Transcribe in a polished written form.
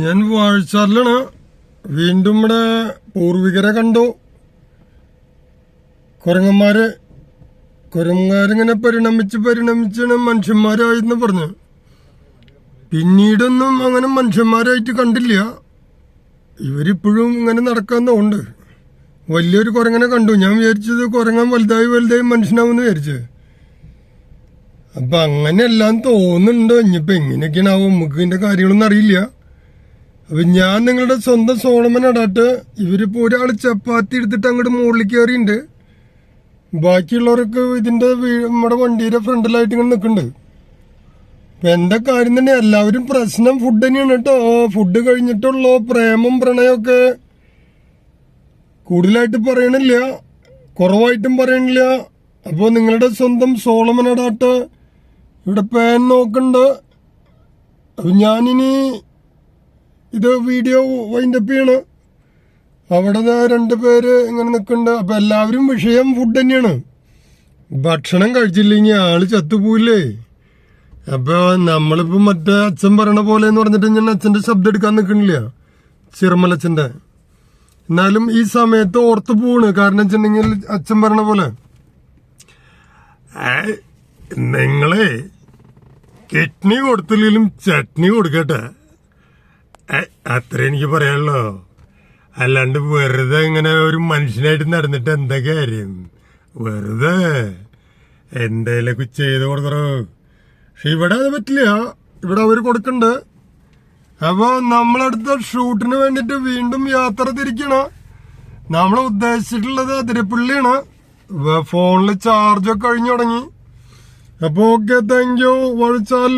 ഞാൻ വാഴച്ചാലിലാണ്. വീണ്ടും ഇവിടെ പൂർവികരെ കണ്ടു. കുരങ്ങന്മാരിങ്ങനെ പരിണമിച്ചാണ് മനുഷ്യന്മാരായെന്ന് പറഞ്ഞു. പിന്നീടൊന്നും അങ്ങനെ മനുഷ്യന്മാരായിട്ട് കണ്ടില്ല. ഇവരിപ്പോഴും ഇങ്ങനെ നടക്കാന്നുണ്ട്. വലിയൊരു കുരങ്ങനെ കണ്ടു. ഞാൻ വിചാരിച്ചത് കുരങ്ങൻ വലുതായി മനുഷ്യനാവെന്ന് വിചാരിച്ചത്. അപ്പൊ അങ്ങനെയെല്ലാം തോന്നുന്നുണ്ടോ? ഇനിയിപ്പോ എങ്ങനെയൊക്കെയാണാവും, നമുക്ക് ഇതിന്റെ കാര്യങ്ങളൊന്നും അറിയില്ല. അപ്പൊ ഞാൻ നിങ്ങളുടെ സ്വന്തം സോളമൻ അടാട്ട്. ഇവരിപ്പോ ഒരാൾ ചപ്പാത്തി എടുത്തിട്ട് അങ്ങോട്ട് മുകളിൽ കയറിയിട്ടുണ്ട്. ബാക്കിയുള്ളവരൊക്കെ ഇതിന്റെ നമ്മുടെ വണ്ടിയുടെ ഫ്രണ്ടിലായിട്ട് ഇങ്ങനെ നിൽക്കുന്നുണ്ട്. അപ്പൊ എന്താ കാര്യം തന്നെ, എല്ലാവരും പ്രശ്നം ഫുഡ് തന്നെയാണ് കേട്ടോ. ഫുഡ് കഴിഞ്ഞിട്ടുള്ളോ പ്രേമം പ്രണയമൊക്കെ കൂടുതലായിട്ട് പറയണില്ല, കുറവായിട്ടും പറയണില്ല. അപ്പോൾ നിങ്ങളുടെ സ്വന്തം സോളമൻ അടാട്ട് ഇവിടെ പാൻ നോക്കണ്ട്. അപ്പൊ ഞാനിനി ഇത് വീഡിയോ വൈൻഡപ്പ് ചെയ്യണ്. അവിടെ 2 പേര് ഇങ്ങനെ നിൽക്കുന്നുണ്ട്. അപ്പൊ എല്ലാവരും വിഷയം ഫുഡ് തന്നെയാണ്. ഭക്ഷണം കഴിച്ചില്ലെങ്കിൽ ആള് ചത്തുപോയില്ലേ. അപ്പൊ നമ്മളിപ്പോ മറ്റേ അച്ഛൻ പറയണ പോലെ എന്ന് പറഞ്ഞിട്ട് ഞാൻ അച്ഛന്റെ ശബ്ദം എടുക്കാൻ നിൽക്കണില്ല, ചിറമലച്ഛന്റെ. എന്നാലും ഈ സമയത്ത് ഓർത്ത് പോവാണ്. കാരണം വെച്ചിട്ടുണ്ടെങ്കിൽ അച്ഛൻ പറയണ പോലെ നിങ്ങളെ കിഡ്നി കൊടുത്തില്ലെങ്കിലും ചട്നി കൊടുക്കട്ടെ, അത്ര എനിക്ക് പറയാനുള്ളൂ. അല്ലാണ്ട് വെറുതെ ഇങ്ങനെ ഒരു മനുഷ്യനായിട്ട് നടന്നിട്ട് എന്താ കാര്യം? വെറുതെ എന്തേലൊക്കെ ചെയ്ത് കൊടുക്കറോ. പക്ഷെ ഇവിടെ അത് പറ്റില്ല. ഇവിടെ അവര് കൊടുക്കണ്ട്. അപ്പൊ നമ്മളടുത്ത ഷൂട്ടിന് വേണ്ടിട്ട് വീണ്ടും യാത്ര തിരിക്കണം. നമ്മൾ ഉദ്ദേശിച്ചിട്ടുള്ളത് അതിരപ്പള്ളിയാണ്. ഫോണില് ചാർജൊക്കെ കഴിഞ്ഞു തുടങ്ങി. അപ്പൊ ഓക്കെ, താങ്ക് യു വാഴച്ചാൽ.